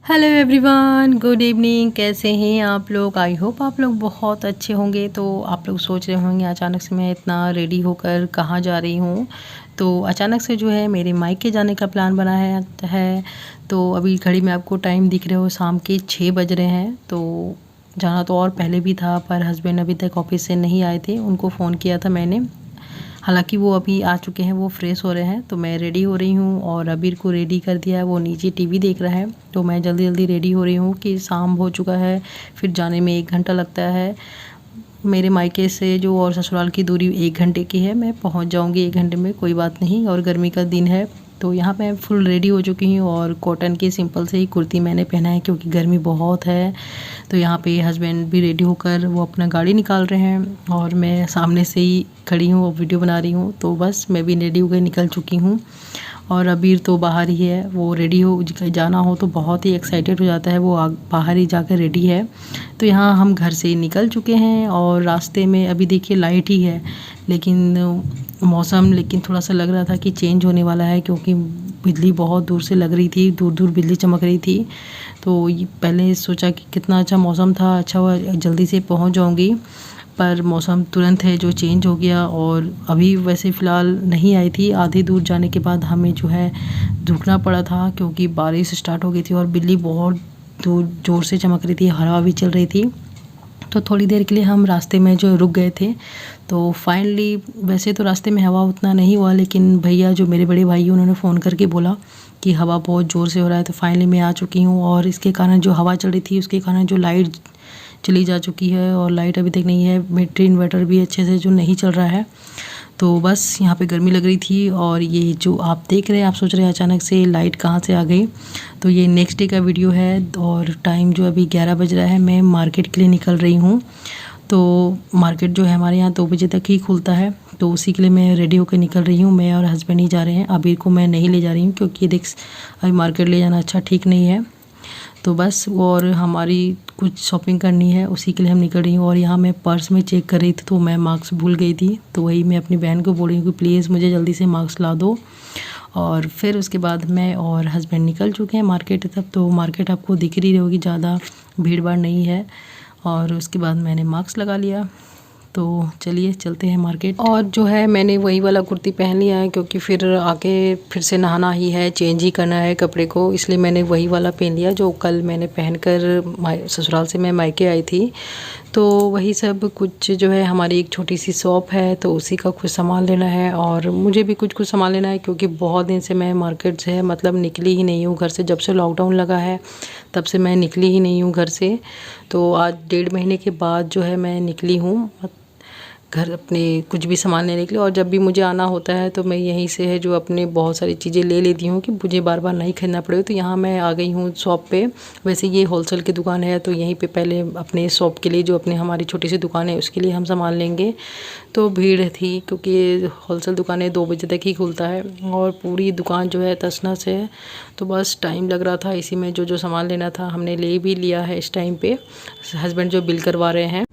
Hello everyone, good evening. कैसे हैं आप लोग? आई होप आप लोग बहुत अच्छे होंगे। तो आप लोग सोच रहे होंगे अचानक से मैं इतना रेडी होकर कहाँ जा रही हूँ। तो अचानक से जो है मेरे मायके जाने का प्लान बना है। तो अभी घड़ी में आपको टाइम दिख रहे हो, शाम के 6 बज रहे हैं। तो जाना तो और पहले भी था, पर हस्बैंड अभी तक ऑफिस से नहीं आए थे। उनको फ़ोन किया था मैंने, हालांकि वो अभी आ चुके हैं, वो फ्रेश हो रहे हैं। तो मैं रेडी हो रही हूँ और अबीर को रेडी कर दिया है, वो नीचे टीवी देख रहा है। तो मैं जल्दी जल्दी रेडी हो रही हूँ कि शाम हो चुका है, फिर जाने में 1 घंटा लगता है। मेरे मायके से जो और ससुराल की दूरी 1 घंटे की है, मैं पहुँच जाऊँगी 1 घंटे में, कोई बात नहीं। और गर्मी का दिन है तो यहाँ पे फुल रेडी हो चुकी हूँ और कॉटन की सिंपल से ही कुर्ती मैंने पहना है क्योंकि गर्मी बहुत है। तो यहाँ पे हस्बैंड भी रेडी होकर वो अपना गाड़ी निकाल रहे हैं और मैं सामने से ही खड़ी हूँ और वीडियो बना रही हूँ। तो बस मैं भी रेडी होकर निकल चुकी हूँ और अबीर तो बाहर ही है। वो रेडी हो जाना हो तो बहुत ही एक्साइटेड हो जाता है, वो बाहर ही जाकर रेडी है। तो यहाँ हम घर से निकल चुके हैं और रास्ते में अभी देखिए लाइट ही है, लेकिन मौसम थोड़ा सा लग रहा था कि चेंज होने वाला है क्योंकि बिजली बहुत दूर से लग रही थी, दूर दूर बिजली चमक रही थी। तो ये पहले सोचा कि कितना अच्छा मौसम था, अच्छा हुआ जल्दी से पहुंच जाऊंगी, पर मौसम तुरंत है जो चेंज हो गया। और अभी वैसे फ़िलहाल नहीं आई थी, आधी दूर जाने के बाद हमें जो है रुकना पड़ा था क्योंकि बारिश स्टार्ट हो गई थी और बिजली बहुत दूर ज़ोर से चमक रही थी, हवा भी चल रही थी। तो थोड़ी देर के लिए हम रास्ते में जो रुक गए थे। तो फाइनली वैसे तो रास्ते में हवा उतना नहीं हुआ, लेकिन भैया जो मेरे बड़े भाई हैं उन्होंने फ़ोन करके बोला कि हवा बहुत ज़ोर से हो रहा है। तो फाइनली मैं आ चुकी हूँ और इसके कारण जो हवा चल रही थी उसके कारण जो लाइट चली जा चुकी है और लाइट अभी तक नहीं है। बैटरी इन्वर्टर भी अच्छे से जो नहीं चल रहा है। तो बस यहाँ पे गर्मी लग रही थी और ये जो आप देख रहे हैं, आप सोच रहे हैं अचानक से लाइट कहाँ से आ गई। तो ये नेक्स्ट डे का वीडियो है और टाइम जो अभी 11 बज रहा है। मैं मार्केट के लिए निकल रही हूँ। तो मार्केट जो है हमारे यहाँ 2 बजे तक ही खुलता है, तो उसी के लिए मैं रेडी होकर निकल रही हूँ। मैं और हस्बैंड ही जा रहे हैं, अबीर को मैं नहीं ले जा रही हूँ क्योंकि देख अभी मार्केट ले जाना अच्छा ठीक नहीं है। तो बस और हमारी कुछ शॉपिंग करनी है, उसी के लिए हम निकल रही हूँ। और यहाँ मैं पर्स में चेक कर रही थी तो मैं मास्क भूल गई थी, तो वही मैं अपनी बहन को बोल रही हूँ कि प्लीज़ मुझे जल्दी से मास्क ला दो। और फिर उसके बाद मैं और हस्बैंड निकल चुके हैं मार्केट तब। तो मार्केट आपको दिख रही होगी, ज़्यादा भीड़ भाड़ नहीं है। और उसके बाद मैंने मास्क लगा लिया। तो चलिए चलते हैं मार्केट। और जो है मैंने वही वाला कुर्ती पहन लिया है क्योंकि फिर आके फिर से नहाना ही है, चेंज ही करना है कपड़े को, इसलिए मैंने वही वाला पहन लिया जो कल मैंने पहनकर ससुराल से मैं मायके आई थी। तो वही सब कुछ जो है, हमारी एक छोटी सी शॉप है तो उसी का कुछ सामान लेना है और मुझे भी कुछ सामान लेना है क्योंकि बहुत दिन से मैं मार्केट से निकली ही नहीं हूँ घर से। जब से लॉकडाउन लगा है तब से मैं निकली ही नहीं हूँ घर से। तो आज 1.5 महीने के बाद जो है मैं निकली हूँ घर अपने कुछ भी सामान लेने के लिए। और जब भी मुझे आना होता है तो मैं यहीं से है जो अपने बहुत सारी चीज़ें ले लेती हूँ कि मुझे बार बार नहीं खरीदना पड़े। तो यहाँ मैं आ गई हूँ शॉप पे। वैसे ये होलसेल की दुकान है, तो यहीं पे पहले अपने शॉप के लिए जो अपने हमारी छोटी सी दुकान है उसके लिए हम सामान लेंगे। तो भीड़ थी क्योंकि ये होलसेल दुकान 2 बजे तक ही खुलता है और पूरी दुकान जो है तसनस है। तो बस टाइम लग रहा था, इसी में जो सामान लेना था हमने ले भी लिया है। इस टाइम पे हस्बैंड जो बिल करवा रहे हैं।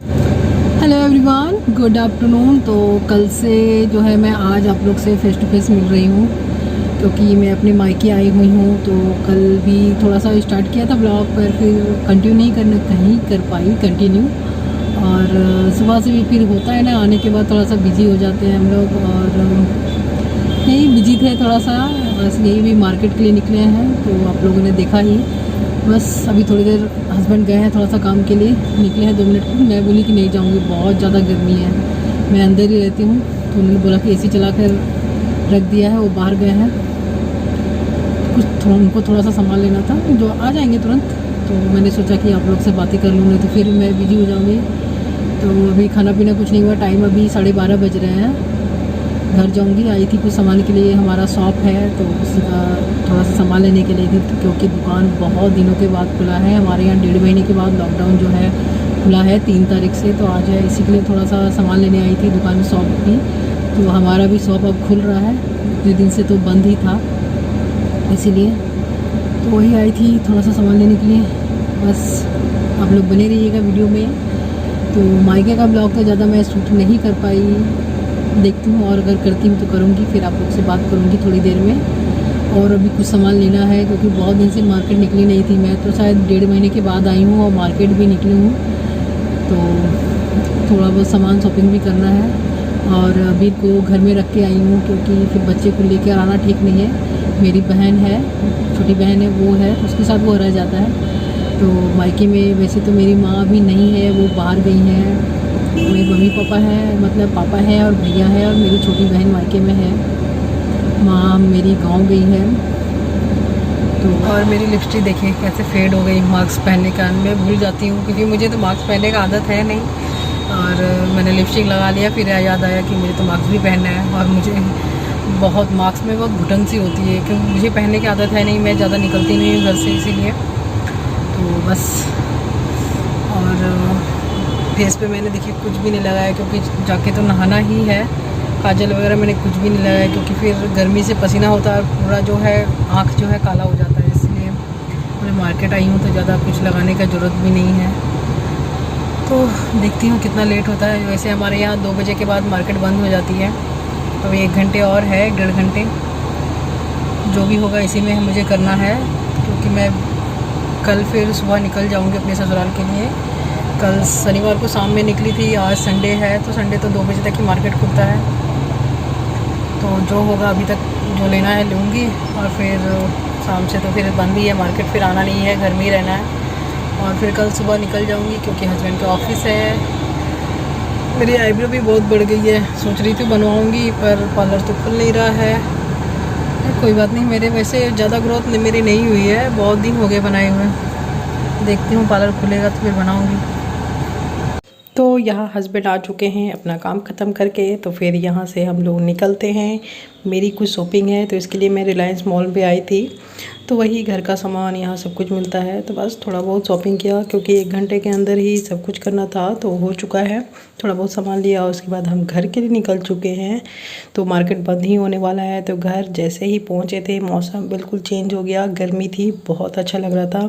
Hello everyone, good afternoon. तो कल से जो है मैं आज आप लोग से फेस टू फेस मिल रही हूँ क्योंकि मैं अपने मायके आई हुई हूँ। तो कल भी थोड़ा सा स्टार्ट किया था ब्लॉग, पर फिर कंटिन्यू नहीं कर पाई कंटिन्यू। और सुबह से भी फिर होता है ना, आने के बाद थोड़ा सा बिजी हो जाते हैं हम लोग और यही बिजी थे थोड़ा सा। बस यही भी मार्केट के लिए निकले हैं तो आप लोगों ने देखा ही। बस अभी थोड़ी देर हस्बैंड गए हैं थोड़ा सा काम के लिए, निकले हैं 2 मिनट को। मैं बोली कि नहीं जाऊंगी, बहुत ज़्यादा गर्मी है, मैं अंदर ही रहती हूँ। तो उन्होंने बोला कि एसी चला कर रख दिया है, वो बाहर गए हैं। उनको थोड़ा सा सामान लेना था जो आ जाएंगे तुरंत। तो मैंने सोचा कि आप लोग से बातें कर लूँ, नहीं तो फिर मैं बिजी हो जाऊँगी। तो अभी खाना पीना कुछ नहीं हुआ, टाइम अभी 12:30 बज रहे हैं। घर जाऊंगी, आई थी कुछ सामान के लिए, हमारा शॉप है तो उसी का थोड़ा सा सामान लेने के लिए थी। तो क्योंकि दुकान बहुत दिनों के बाद खुला है, हमारे यहाँ 1.5 महीने के बाद लॉकडाउन जो है खुला है 3 तारीख से। तो आज है, इसी के लिए थोड़ा सा सामान लेने आई थी दुकान में, शॉप की। तो हमारा भी शॉप अब खुल रहा है, इतने दिन से तो बंद ही था, इसीलिए तो वही आई थी थोड़ा सा सामान लेने के लिए। बस आप लोग बने रहिएगा वीडियो में। तो मायके का ब्लॉग तो ज़्यादा मैं शूट नहीं कर पाई, देखती हूँ और अगर करती हूँ तो करूँगी, फिर आप लोग से बात करूँगी थोड़ी देर में। और अभी कुछ सामान लेना है क्योंकि बहुत दिन से मार्केट निकली नहीं थी। मैं तो शायद 1.5 महीने के बाद आई हूँ और मार्केट भी निकली हूँ, तो थोड़ा बहुत सामान शॉपिंग भी करना है। और अभी को घर में रख के आई हूँ क्योंकि फिर बच्चे को लेकर आना ठीक नहीं है। मेरी बहन है, छोटी बहन है, वो है, उसके साथ वो रह जाता है। तो मायके में वैसे तो मेरी माँ भी नहीं है, वो बाहर गई हैं। मेरे मम्मी पापा हैं, मतलब पापा है और भैया है, और मेरी छोटी बहन मायके में है। माँ मेरी गांव गई है। तो और मेरी लिपस्टिक देखिए कैसे फेड हो गई मास्क पहनने का। मैं भूल जाती हूँ क्योंकि मुझे तो मास्क पहनने का आदत है नहीं, और मैंने लिपस्टिक लगा लिया, फिर याद आया कि मुझे तो मास्क भी पहनना है। और मुझे बहुत मास्क में बहुत घुटन सी होती है क्योंकि मुझे पहनने की आदत है नहीं, मैं ज़्यादा निकलती नहीं हूँ घर से, इसीलिए तो बस। और फेस पे मैंने देखिए कुछ भी नहीं लगाया क्योंकि जाके तो नहाना ही है। काजल वगैरह मैंने कुछ भी नहीं लगाया क्योंकि फिर गर्मी से पसीना होता है, पूरा जो है आँख जो है काला हो जाता है, इसलिए मैं मार्केट आई हूँ तो ज़्यादा कुछ लगाने का ज़रूरत भी नहीं है। तो देखती हूँ कितना लेट होता है। वैसे हमारे यहाँ 2 बजे के बाद मार्केट बंद हो जाती है, तो 1 घंटे और है, 1.5 घंटे जो भी होगा इसी में मुझे करना है, क्योंकि मैं कल फिर सुबह निकल जाऊँगी अपने ससुराल के लिए। कल शनिवार को शाम में निकली थी, आज संडे है, तो संडे तो 2 बजे तक ही मार्केट खुलता है। तो जो होगा अभी तक जो लेना है लूँगी, और फिर शाम से तो फिर बंद ही है मार्केट, फिर आना नहीं है, घर में ही रहना है। और फिर कल सुबह निकल जाऊँगी क्योंकि हस्बैंड का ऑफिस है। मेरी आईब्रो भी बहुत बढ़ गई है, सोच रही थी बनवाऊँगी पर पार्लर तो खुल नहीं रहा है। कोई बात नहीं, मेरे वैसे ज़्यादा ग्रोथ मेरी नहीं हुई है, बहुत दिन हो गए बनाए हुए। देखती हूँ पार्लर खुलेगा तो फिर बनाऊँगी। तो यहाँ हस्बैंड आ चुके हैं अपना काम ख़त्म करके, तो फिर यहाँ से हम लोग निकलते हैं। मेरी कुछ शॉपिंग है तो इसके लिए मैं रिलायंस मॉल पे आई थी, तो वही घर का सामान यहाँ सब कुछ मिलता है, तो बस थोड़ा बहुत शॉपिंग किया क्योंकि 1 घंटे के अंदर ही सब कुछ करना था, तो हो चुका है। थोड़ा बहुत सामान लिया, उसके बाद हम घर के लिए निकल चुके हैं। तो मार्केट बंद ही होने वाला है, तो घर जैसे ही पहुँचे थे मौसम बिल्कुल चेंज हो गया, गर्मी थी, बहुत अच्छा लग रहा था।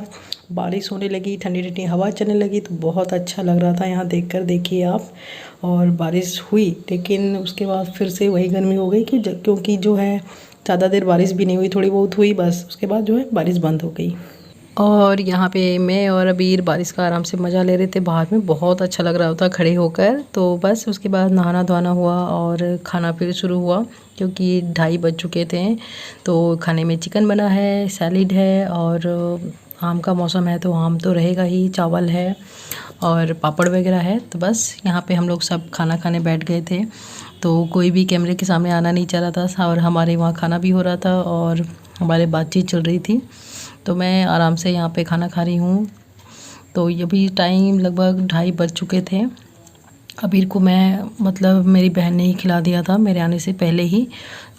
बारिश होने लगी, ठंडी ठंडी हवा चलने लगी, तो बहुत अच्छा लग रहा था यहाँ देखकर। देखिए आप, और बारिश हुई लेकिन उसके बाद फिर से वही गर्मी हो गई क्योंकि जो है ज़्यादा देर बारिश भी नहीं हुई, थोड़ी बहुत हुई बस, उसके बाद जो है बारिश बंद हो गई। और यहाँ पे मैं और अबीर बारिश का आराम से मज़ा ले रहे थे, बाहर में बहुत अच्छा लग रहा था खड़े होकर। तो बस उसके बाद नहाना धोना हुआ और खाना फिर शुरू हुआ क्योंकि 2:30 बज चुके थे। तो खाने में चिकन बना है, सैलिड है, और आम का मौसम है तो आम तो रहेगा ही, चावल है और पापड़ वगैरह है। तो बस यहाँ पे हम लोग सब खाना खाने बैठ गए थे, तो कोई भी कैमरे के सामने आना नहीं चाह रहा था, और हमारे वहाँ खाना भी हो रहा था और हमारे बातचीत चल रही थी। तो मैं आराम से यहाँ पे खाना खा रही हूँ। तो ये भी टाइम लगभग 2:30 बज चुके थे। अबीर को मैं मतलब मेरी बहन ने ही खिला दिया था मेरे आने से पहले ही।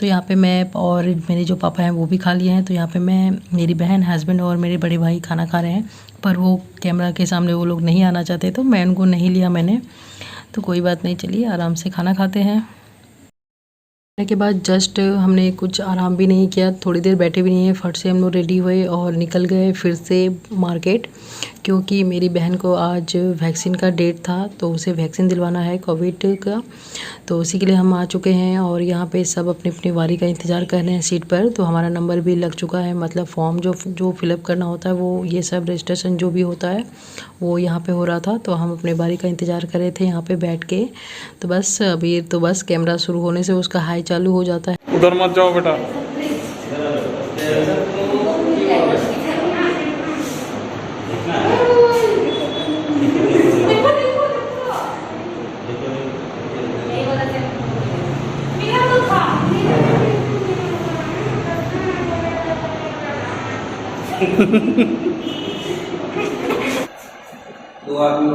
तो यहाँ पे मैं और मेरे जो पापा हैं वो भी खा लिए हैं। तो यहाँ पे मैं, मेरी बहन, हस्बैंड और मेरे बड़े भाई खाना खा रहे हैं, पर वो कैमरा के सामने वो लोग नहीं आना चाहते, तो मैं उनको नहीं लिया मैंने। तो कोई बात नहीं, चलिए आराम से खाना खाते हैं। के बाद जस्ट हमने कुछ आराम भी नहीं किया, थोड़ी देर बैठे भी नहीं है, फट से हम लोग रेडी हुए और निकल गए फिर से मार्केट, क्योंकि मेरी बहन को आज वैक्सीन का डेट था, तो उसे वैक्सीन दिलवाना है कोविड का। तो उसी के लिए हम आ चुके हैं और यहाँ पे सब अपनी अपनी बारी का इंतज़ार कर रहे हैं सीट पर। तो हमारा नंबर भी लग चुका है, मतलब फॉर्म जो फिलअप करना होता है वो, ये सब रजिस्ट्रेशन जो भी होता है वो यहाँ पे हो रहा था। तो हम अपने बारी का इंतज़ार कर रहे थे यहाँ पे बैठ के। तो बस अभी तो बस कैमरा शुरू होने से उसका हाई चालू हो जाता है। उधर मत जाओ बेटा। दो आदमी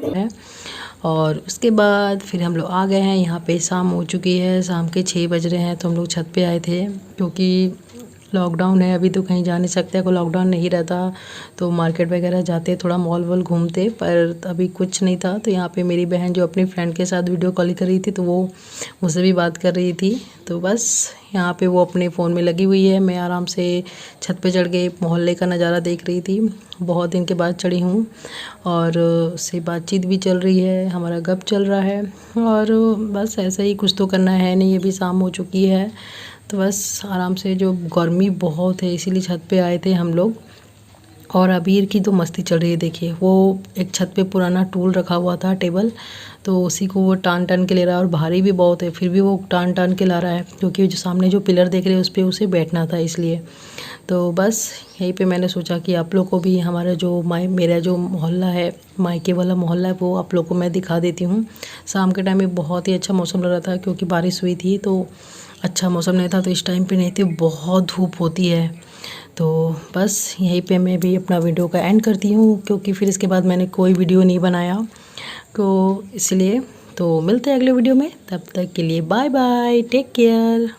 है। और उसके बाद फिर हम लोग आ गए हैं, यहाँ पे शाम हो चुकी है, शाम के 6 बज रहे हैं। तो हम लोग छत पे आए थे क्योंकि लॉकडाउन है, अभी तो कहीं जा नहीं सकते। अगर लॉकडाउन नहीं रहता तो मार्केट वगैरह जाते, थोड़ा मॉल वॉल घूमते, पर अभी कुछ नहीं था। तो यहाँ पे मेरी बहन जो अपनी फ्रेंड के साथ वीडियो कॉल कर रही थी, तो वो मुझसे भी बात कर रही थी। तो बस यहाँ पे वो अपने फ़ोन में लगी हुई है, मैं आराम से छत पे चढ़ के मोहल्ले का नज़ारा देख रही थी। बहुत दिन के बाद चढ़ी हूँ और उससे बातचीत भी चल रही है, हमारा गप चल रहा है। और बस ऐसा ही, कुछ तो करना है नहीं, अभी शाम हो चुकी है। तो बस आराम से, जो गर्मी बहुत है इसीलिए छत पे आए थे हम लोग। और अबीर की तो मस्ती चल रही है, देखिए वो एक छत पे पुराना टूल रखा हुआ था, टेबल, तो उसी को वो टान टान के ले रहा है। और भारी भी बहुत है, फिर भी वो टान टान के ला रहा है, क्योंकि जो सामने जो पिलर देख रहे हैं उस पर उसे बैठना था, इसलिए। तो बस यहीं पे मैंने सोचा कि आप लोग को भी हमारा जो मेरा जो मोहल्ला है, मायके वाला मोहल्ला है, वो आप लोग को मैं दिखा देती हूँ। शाम के टाइम में बहुत ही अच्छा मौसम लग रहा था, क्योंकि बारिश हुई थी, तो अच्छा मौसम नहीं था। तो इस टाइम पे नहीं थी, बहुत धूप होती है। तो बस यहीं पे मैं भी अपना वीडियो का एंड करती हूँ, क्योंकि फिर इसके बाद मैंने कोई वीडियो नहीं बनाया, तो इसलिए। तो मिलते हैं अगले वीडियो में, तब तक के लिए बाय बाय, टेक केयर।